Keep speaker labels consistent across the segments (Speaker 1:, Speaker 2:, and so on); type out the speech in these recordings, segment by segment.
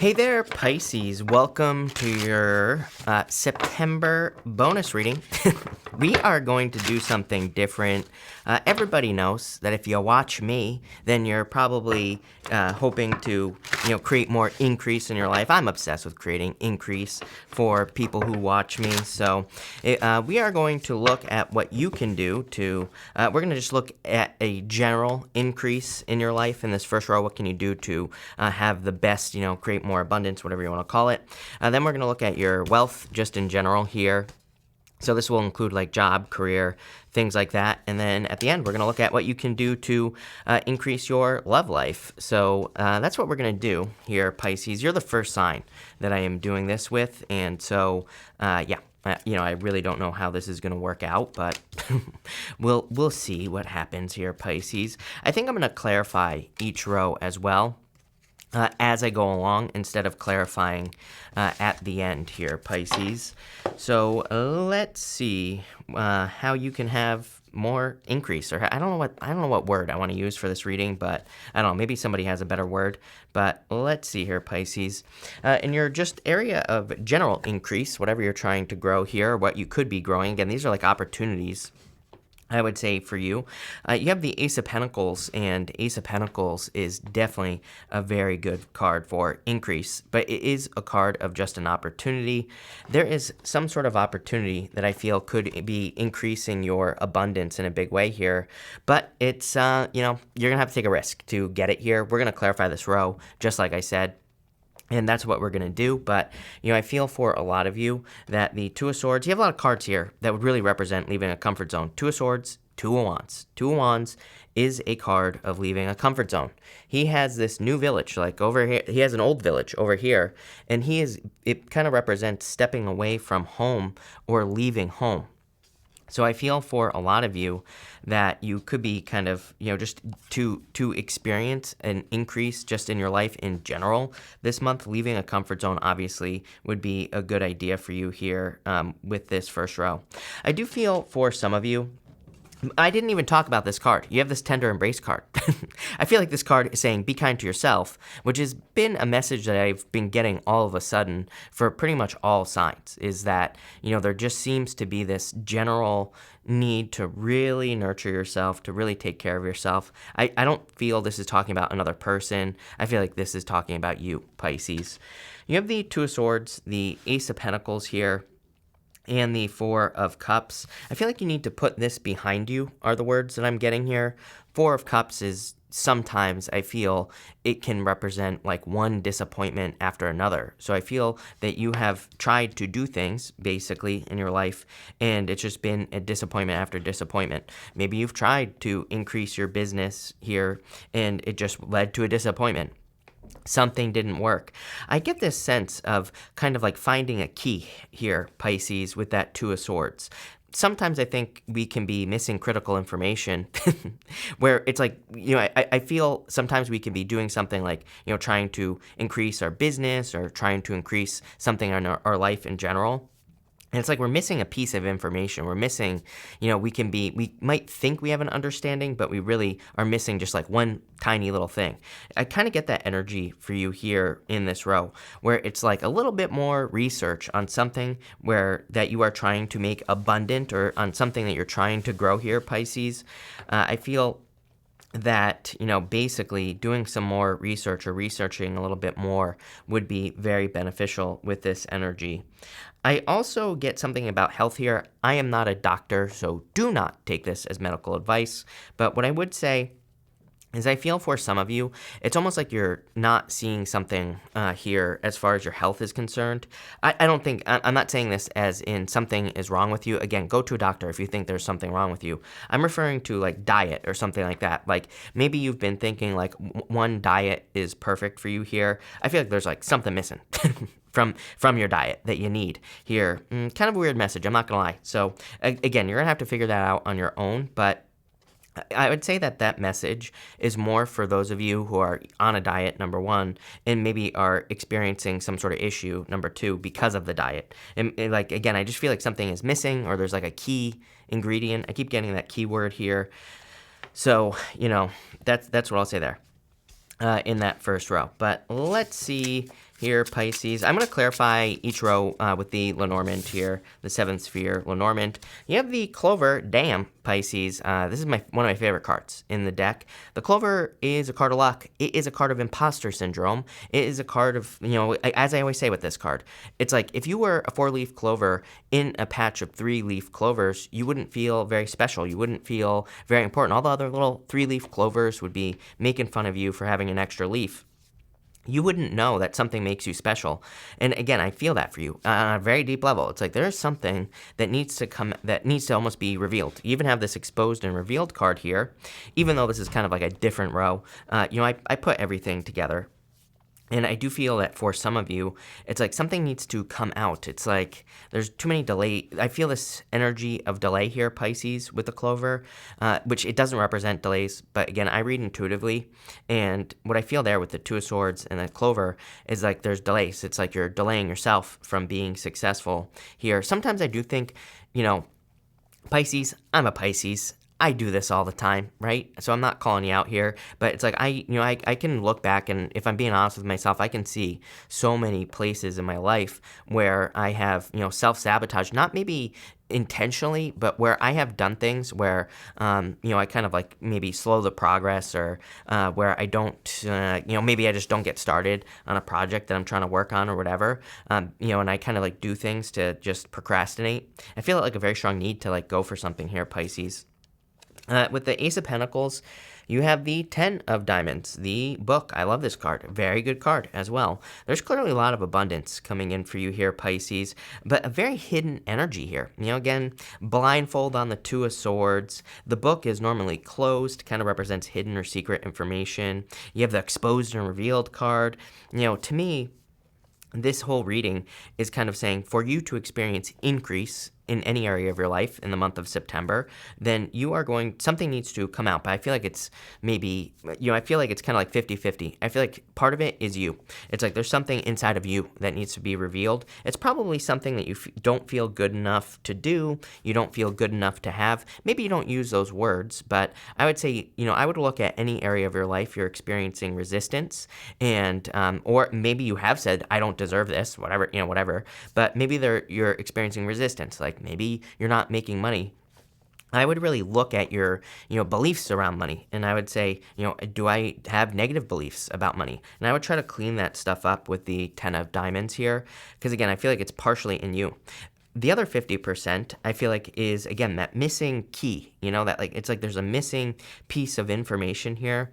Speaker 1: Hey there, Pisces. Welcome to your September bonus reading. We are going to do something different. Everybody knows that if you watch me, then you're probably hoping to, create more increase in your life. I'm obsessed with creating increase for people who watch me. So we are going to look at what you can do to, we're going to just look at a general increase in your life in this first row. What can you do to have the best, create more abundance, whatever you want to call it. Then we're going to look at your wealth just in general here. So this will include like job, career, things like that. And then at the end, we're going to look at what you can do to increase your love life. So that's what we're going to do here, Pisces. You're the first sign that I am doing this with. And so, I really don't know how this is going to work out, but we'll see what happens here, Pisces. I think I'm going to clarify each row as well. As I go along, instead of clarifying at the end here, Pisces. So let's see how you can have more increase, or I don't know what word I want to use for this reading, but I don't know, maybe somebody has a better word. But let's see here, Pisces. In your just area of general increase, whatever you're trying to grow here, what you could be growing. Again, these are like opportunities, I would say, for you. You have the Ace of Pentacles, and Ace of Pentacles is definitely a very good card for increase, but it is a card of just an opportunity. There is some sort of opportunity that I feel could be increasing your abundance in a big way here, but it's, you're going to have to take a risk to get it here. We're going to clarify this row, just like I said. And that's what we're going to do. But, I feel for a lot of you that the Two of Swords, you have a lot of cards here that would really represent leaving a comfort zone. Two of Swords, Two of Wands. Two of Wands is a card of leaving a comfort zone. He has this new village, like over here. He has an old village over here. And it kind of represents stepping away from home or leaving home. So I feel for a lot of you that you could be kind of, just to experience an increase just in your life in general this month. Leaving a comfort zone obviously would be a good idea for you here with this first row. I do feel for some of you, I didn't even talk about this card. You have this tender embrace card. I feel like this card is saying be kind to yourself, which has been a message that I've been getting all of a sudden for pretty much all signs, is that, there just seems to be this general need to really nurture yourself, to really take care of yourself. I don't feel this is talking about another person. I feel like this is talking about you, Pisces. You have the Two of Swords, the Ace of Pentacles here, and the Four of Cups. I feel like you need to put this behind you, are the words that I'm getting here. Four of Cups is sometimes, I feel, it can represent like one disappointment after another. So I feel that you have tried to do things, basically, in your life, and it's just been a disappointment after disappointment. Maybe you've tried to increase your business here, and it just led to a disappointment. Something didn't work. I get this sense of kind of like finding a key here, Pisces, with that Two of Swords. Sometimes I think we can be missing critical information where it's like, I feel sometimes we can be doing something like, trying to increase our business or trying to increase something in our life in general. And it's like we're missing a piece of information. We're missing, we might think we have an understanding, but we really are missing just like one tiny little thing. I kind of get that energy for you here in this row, where it's like a little bit more research on something that you are trying to make abundant, or on something that you're trying to grow here, Pisces. I feel that, basically doing some more research or researching a little bit more would be very beneficial with this energy. I also get something about health here. I am not a doctor, so do not take this as medical advice. But what I would say is I feel for some of you, it's almost like you're not seeing something here as far as your health is concerned. I'm not saying this as in something is wrong with you. Again, go to a doctor if you think there's something wrong with you. I'm referring to like diet or something like that. Like maybe you've been thinking like one diet is perfect for you here. I feel like there's like something missing from your diet that you need here. Kind of a weird message, I'm not gonna lie. So again, you're gonna have to figure that out on your own, but I would say that message is more for those of you who are on a diet, number one, and maybe are experiencing some sort of issue, number two, because of the diet. And like, again, I just feel like something is missing, or there's like a key ingredient. I keep getting that key word here. So, that's what I'll say there in that first row. But let's see here, Pisces. I'm going to clarify each row with the Lenormand here, the 7th sphere Lenormand. You have the Clover. Damn, Pisces. This is one of my favorite cards in the deck. The Clover is a card of luck. It is a card of imposter syndrome. It is a card of, as I always say with this card, it's like if you were a 4-leaf clover in a patch of 3-leaf clovers, you wouldn't feel very special. You wouldn't feel very important. All the other little 3-leaf clovers would be making fun of you for having an extra leaf. You wouldn't know that something makes you special. And again, I feel that for you on a very deep level. It's like there's something that needs to almost be revealed. You even have this exposed and revealed card here, even though this is kind of like a different row. I put everything together. And I do feel that for some of you, it's like something needs to come out. It's like there's too many delay. I feel this energy of delay here, Pisces, with the Clover, which it doesn't represent delays. But again, I read intuitively. And what I feel there with the Two of Swords and the Clover is like there's delays. It's like you're delaying yourself from being successful here. Sometimes I do think, Pisces, I'm a Pisces. I do this all the time, right? So I'm not calling you out here, but it's like I can look back, and if I'm being honest with myself, I can see so many places in my life where I have, self-sabotage, not maybe intentionally, but where I have done things where, I kind of like maybe slow the progress, or where I don't, maybe I just don't get started on a project that I'm trying to work on or whatever, and I kind of like do things to just procrastinate. I feel like a very strong need to like go for something here, Pisces. With the Ace of Pentacles, you have the 10 of Diamonds, the Book. I love this card. Very good card as well. There's clearly a lot of abundance coming in for you here, Pisces, but a very hidden energy here. Again, blindfold on the Two of Swords. The Book is normally closed, kind of represents hidden or secret information. You have the Exposed and Revealed card. To me, this whole reading is kind of saying for you to experience increase in any area of your life in the month of September, then something needs to come out. But I feel like it's maybe, I feel like it's kind of like 50-50. I feel like part of it is you. It's like there's something inside of you that needs to be revealed. It's probably something that you don't feel good enough to do. You don't feel good enough to have. Maybe you don't use those words, but I would say, I would look at any area of your life you're experiencing resistance, and or maybe you have said, I don't deserve this, whatever. But maybe you're experiencing resistance, like maybe you're not making money. I would really look at your, beliefs around money, and I would say, do I have negative beliefs about money? And I would try to clean that stuff up with the 10 of Diamonds here, because again, I feel like it's partially in you. The other 50%, I feel like, is, again, that missing key, that like, it's like there's a missing piece of information here.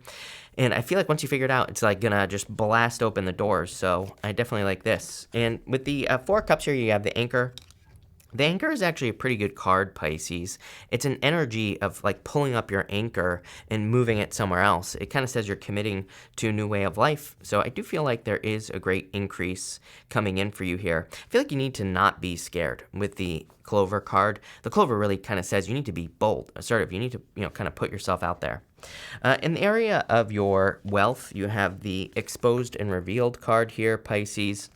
Speaker 1: And I feel like once you figure it out, it's like gonna just blast open the doors. So I definitely like this. And with the 4 Cups here, you have the Anchor. The Anchor is actually a pretty good card, Pisces. It's an energy of like pulling up your anchor and moving it somewhere else. It kind of says you're committing to a new way of life. So I do feel like there is a great increase coming in for you here. I feel like you need to not be scared with the Clover card. The Clover really kind of says you need to be bold, assertive. You need to, kind of put yourself out there. In the area of your wealth, you have the Exposed and Revealed card here, Pisces.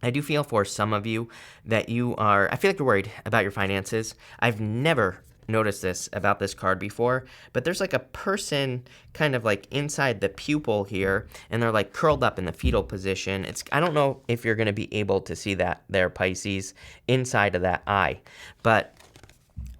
Speaker 1: I do feel for some of you that I feel like you're worried about your finances. I've never noticed this about this card before, but there's like a person kind of like inside the pupil here, and they're like curled up in the fetal position. I don't know if you're going to be able to see that there, Pisces, inside of that eye, but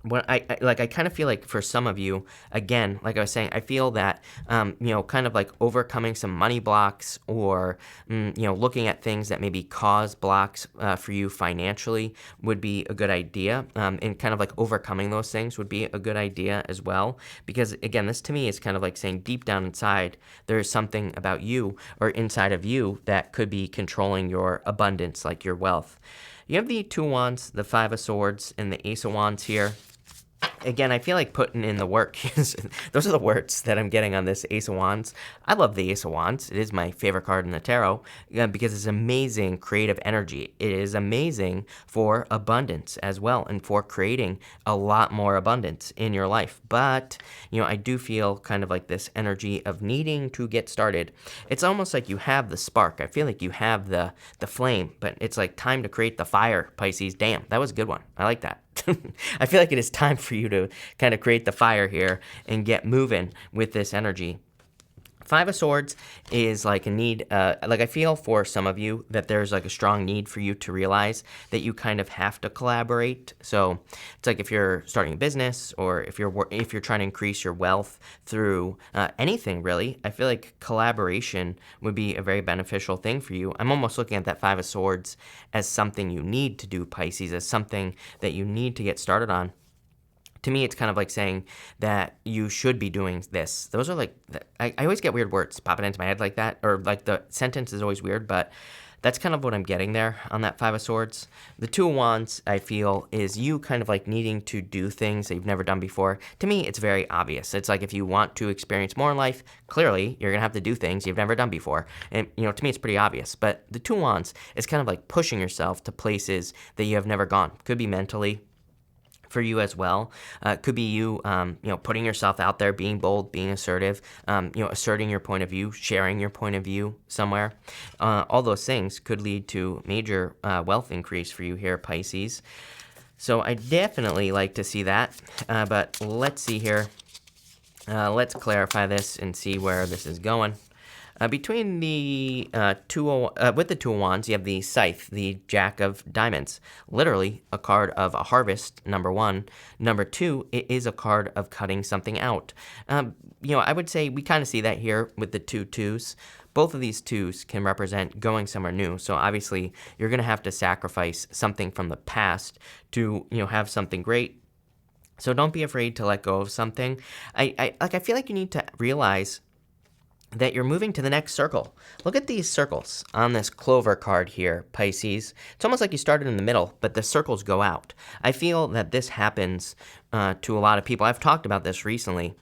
Speaker 1: when I kind of feel like for some of you, again, like I was saying, I feel that, kind of like overcoming some money blocks, or, looking at things that maybe cause blocks for you financially would be a good idea. And kind of like overcoming those things would be a good idea as well. Because again, this to me is kind of like saying deep down inside, there is something about you or inside of you that could be controlling your abundance, like your wealth. You have the 2 Wands, the 5 of Swords, and the Ace of Wands here. Again, I feel like putting in the work. Those are the words that I'm getting on this Ace of Wands. I love the Ace of Wands. It is my favorite card in the tarot because it's amazing creative energy. It is amazing for abundance as well, and for creating a lot more abundance in your life. But, I do feel kind of like this energy of needing to get started. It's almost like you have the spark. I feel like you have the flame, but it's like time to create the fire, Pisces. Damn, that was a good one. I like that. I feel like it is time for you to kind of create the fire here and get moving with this energy. Five of Swords is like a need, like I feel for some of you that there's like a strong need for you to realize that you kind of have to collaborate. So it's like if you're starting a business or if you're trying to increase your wealth through anything really, I feel like collaboration would be a very beneficial thing for you. I'm almost looking at that Five of Swords as something you need to do, Pisces, as something that you need to get started on. To me, it's kind of like saying that you should be doing this. Those are like, I always get weird words popping into my head like that, or like the sentence is always weird, but that's kind of what I'm getting there on that Five of Swords. The Two of Wands, I feel, is you kind of like needing to do things that you've never done before. To me, it's very obvious. It's like if you want to experience more in life, clearly you're going to have to do things you've never done before. And, to me, it's pretty obvious. But the Two of Wands is kind of like pushing yourself to places that you have never gone. Could be mentally, for you as well. Could be you, putting yourself out there, being bold, being assertive, asserting your point of view, sharing your point of view somewhere. All those things could lead to major wealth increase for you here, Pisces. So I definitely like to see that, but let's see here. Let's clarify this and see where this is going. Between the with the Two of Wands, you have the Scythe, the Jack of Diamonds. Literally a card of a harvest, number one. Number two, it is a card of cutting something out. I would say we kind of see that here with the two twos. Both of these twos can represent going somewhere new. So obviously, you're going to have to sacrifice something from the past to, have something great. So don't be afraid to let go of something. I feel like you need to realize that you're moving to the next circle. Look at these circles on this clover card here, Pisces. It's almost like you started in the middle, but the circles go out. I feel that this happens to a lot of people. I've talked about this recently.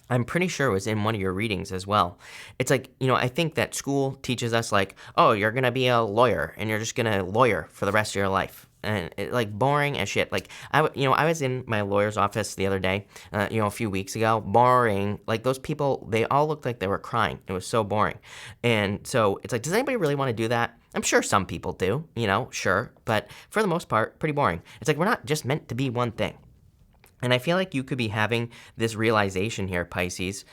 Speaker 1: I'm pretty sure it was in one of your readings as well. It's like, I think that school teaches us like, oh, you're going to be a lawyer and you're just going to lawyer for the rest of your life. And like boring as shit. Like I was in my lawyer's office the other day, a few weeks ago. Boring. Like those people, they all looked like they were crying. It was so boring. And so it's like, does anybody really want to do that? I'm sure some people do, sure. But for the most part, pretty boring. It's like we're not just meant to be one thing. And I feel like you could be having this realization here, Pisces,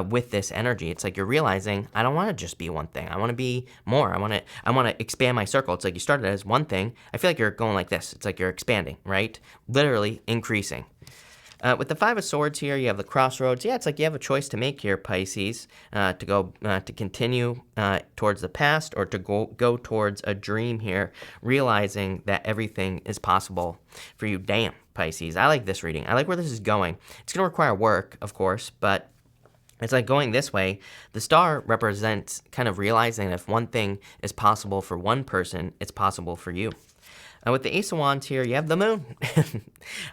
Speaker 1: with this energy. It's like you're realizing, I don't want to just be one thing. I want to be more. I want to expand my circle. It's like you started as one thing. I feel like you're going like this. It's like you're expanding, right? Literally increasing. With the Five of Swords here, you have the crossroads. Yeah, it's like you have a choice to make here, Pisces, to continue towards the past or to go towards a dream here, realizing that everything is possible for you. Damn, Pisces. I like this reading. I like where this is going. It's going to require work, of course, but it's like going this way. The star represents kind of realizing that if one thing is possible for one person, it's possible for you. With the Ace of Wands here, you have the moon.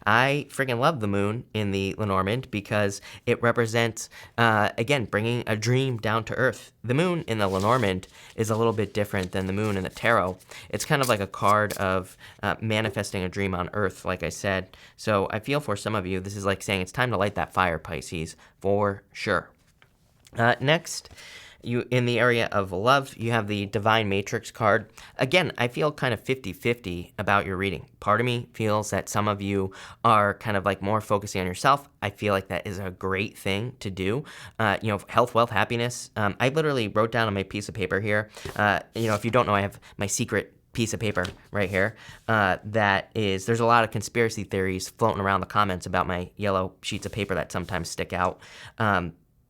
Speaker 1: I freaking love the moon in the Lenormand because it represents, again, bringing a dream down to earth. The moon in the Lenormand is a little bit different than the moon in the tarot. It's kind of like a card of manifesting a dream on earth, like I said. So I feel for some of you, this is like saying it's time to light that fire, Pisces, for sure. Next, in the area of love, you have the Divine Matrix card. Again, I feel kind of 50-50 about your reading. Part of me feels that some of you are kind of like more focusing on yourself. I feel like that is a great thing to do. Health, wealth, happiness. I literally wrote down on my piece of paper here. If you don't know, I have my secret piece of paper right here. There's a lot of conspiracy theories floating around the comments about my yellow sheets of paper that sometimes stick out.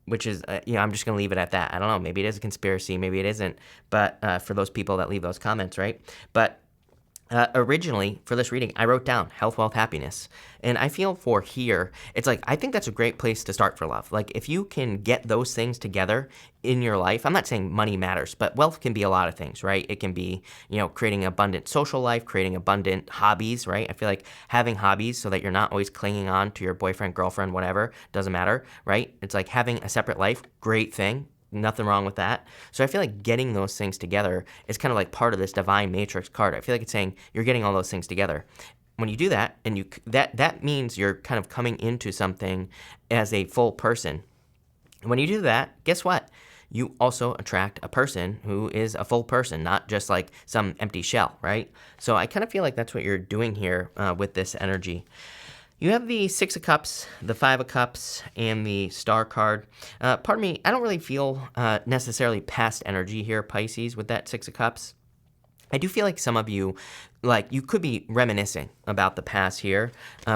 Speaker 1: Which is, I'm just going to leave it at that. I don't know. Maybe it is a conspiracy. Maybe it isn't. But for those people that leave those comments, right? But originally, for this reading, I wrote down health, wealth, happiness. And I feel for here, it's like, I think that's a great place to start for love. Like, if you can get those things together in your life, I'm not saying money matters, but wealth can be a lot of things, right? It can be, creating abundant social life, creating abundant hobbies, right? I feel like having hobbies so that you're not always clinging on to your boyfriend, girlfriend, whatever, doesn't matter, right? It's like having a separate life, great thing. Nothing wrong with that. So I feel like getting those things together is kind of like part of this Divine Matrix card. I feel like it's saying you're getting all those things together. When you do that, and that means you're kind of coming into something as a full person. When you do that, guess what? You also attract a person who is a full person, not just like some empty shell, right? So I kind of feel like that's what you're doing here with this energy. You have the Six of Cups, the Five of Cups, and the Star card. Pardon me, I don't really feel necessarily past energy here, Pisces, with that Six of Cups. I do feel like some of you, like, you could be reminiscing about the past here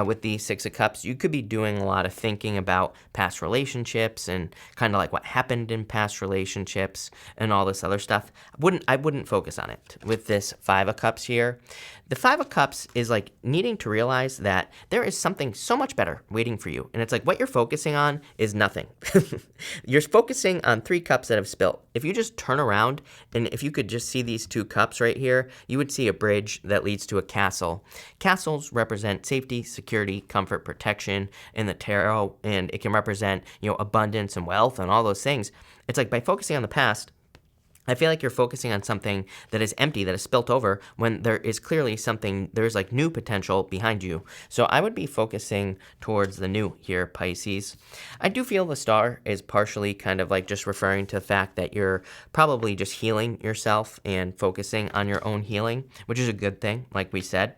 Speaker 1: with the Six of Cups. You could be doing a lot of thinking about past relationships and kind of like what happened in past relationships and all this other stuff. I wouldn't focus on it with this Five of Cups here. The Five of Cups is like needing to realize that there is something so much better waiting for you. And it's like what you're focusing on is nothing. You're focusing on 3 cups that have spilt. If you just turn around and if you could just see these 2 cups right here, you would see a bridge that leads to a castle. Castles represent safety, security, comfort, protection in the tarot, and it can represent, abundance and wealth and all those things. It's like by focusing on the past, I feel like you're focusing on something that is empty, that is spilt over, when there is clearly something, there's like new potential behind you. So I would be focusing towards the new here, Pisces. I do feel the Star is partially kind of like just referring to the fact that you're probably just healing yourself and focusing on your own healing, which is a good thing, like we said.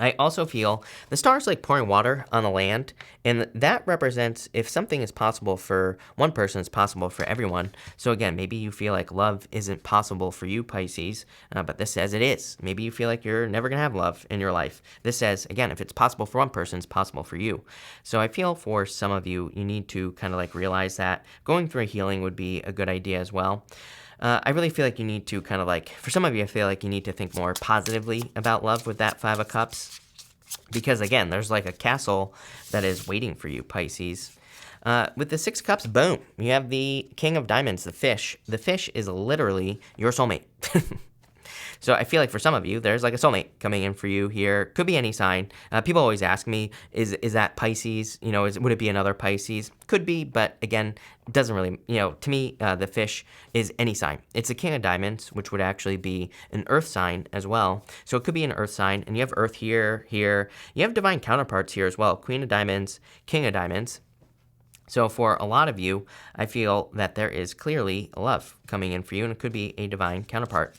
Speaker 1: I also feel the Star is like pouring water on the land, and that represents if something is possible for one person, it's possible for everyone. So again, maybe you feel like love isn't possible for you, Pisces, but this says it is. Maybe you feel like you're never going to have love in your life. This says, again, if it's possible for one person, it's possible for you. So I feel for some of you, you need to kind of like realize that going through a healing would be a good idea as well. I really feel like you need to kind of like, for some of you, I feel like you need to think more positively about love with that Five of Cups. Because again, there's like a castle that is waiting for you, Pisces. With the Six of Cups, boom, you have the King of Diamonds, the fish. The fish is literally your soulmate. So I feel like for some of you, there's like a soulmate coming in for you here. Could be any sign. People always ask me, is that Pisces? Would it be another Pisces? Could be, but again, it doesn't really, to me, the fish is any sign. It's the King of Diamonds, which would actually be an earth sign as well. So it could be an earth sign, and you have earth here. You have divine counterparts here as well. Queen of Diamonds, King of Diamonds. So for a lot of you, I feel that there is clearly love coming in for you, and it could be a divine counterpart.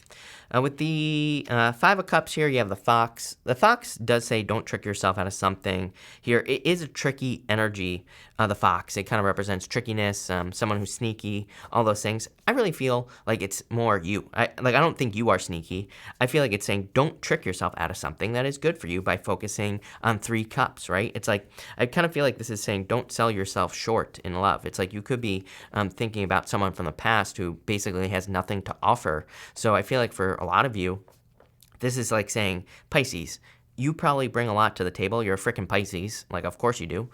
Speaker 1: With the Five of Cups here, you have the Fox. The Fox does say don't trick yourself out of something here. It is a tricky energy, the Fox. It kind of represents trickiness, someone who's sneaky, all those things. I really feel like it's more you. I don't think you are sneaky. I feel like it's saying don't trick yourself out of something that is good for you by focusing on 3 cups, right? It's like, I kind of feel like this is saying don't sell yourself short in love. It's like you could be thinking about someone from the past who basically has nothing to offer. So I feel like for a lot of you, this is like saying, Pisces, you probably bring a lot to the table. You're a freaking Pisces. Like, of course you do,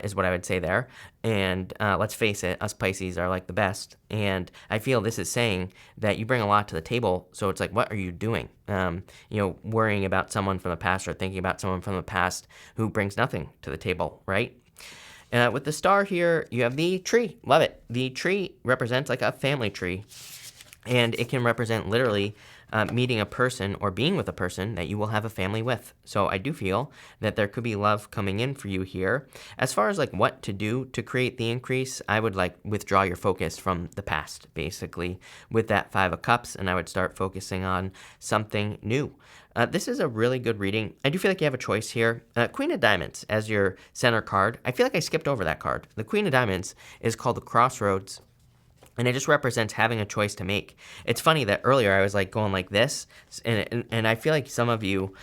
Speaker 1: is what I would say there. And let's face it, us Pisces are like the best. And I feel this is saying that you bring a lot to the table. So it's like, what are you doing? Worrying about someone from the past or thinking about someone from the past who brings nothing to the table, right? With the Star here, you have the tree. Love it. The tree represents like a family tree. And it can represent literally meeting a person or being with a person that you will have a family with. So I do feel that there could be love coming in for you here. As far as like what to do to create the increase, I would like withdraw your focus from the past, basically, with that Five of Cups, and I would start focusing on something new. This is a really good reading. I do feel like you have a choice here. Queen of Diamonds as your center card. I feel like I skipped over that card. The Queen of Diamonds is called the Crossroads. And it just represents having a choice to make. It's funny that earlier I was like going like this, and I feel like some of you,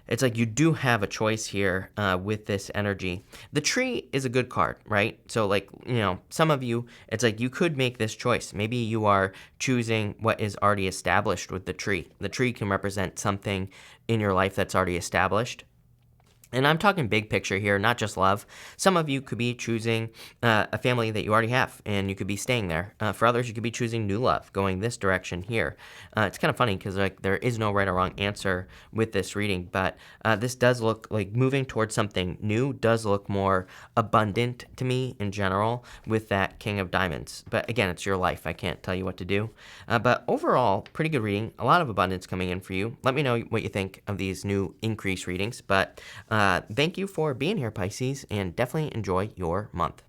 Speaker 1: it's like you do have a choice here with this energy. The tree is a good card, right? So like, some of you, it's like you could make this choice. Maybe you are choosing what is already established with the tree. The tree can represent something in your life that's already established. And I'm talking big picture here, not just love. Some of you could be choosing a family that you already have, and you could be staying there. For others, you could be choosing new love, going this direction here. It's kind of funny because like there is no right or wrong answer with this reading, but this does look like moving towards something new does look more abundant to me in general with that King of Diamonds. But again, it's your life. I can't tell you what to do. But overall, pretty good reading. A lot of abundance coming in for you. Let me know what you think of these new increase readings. But thank you for being here, Pisces, and definitely enjoy your month.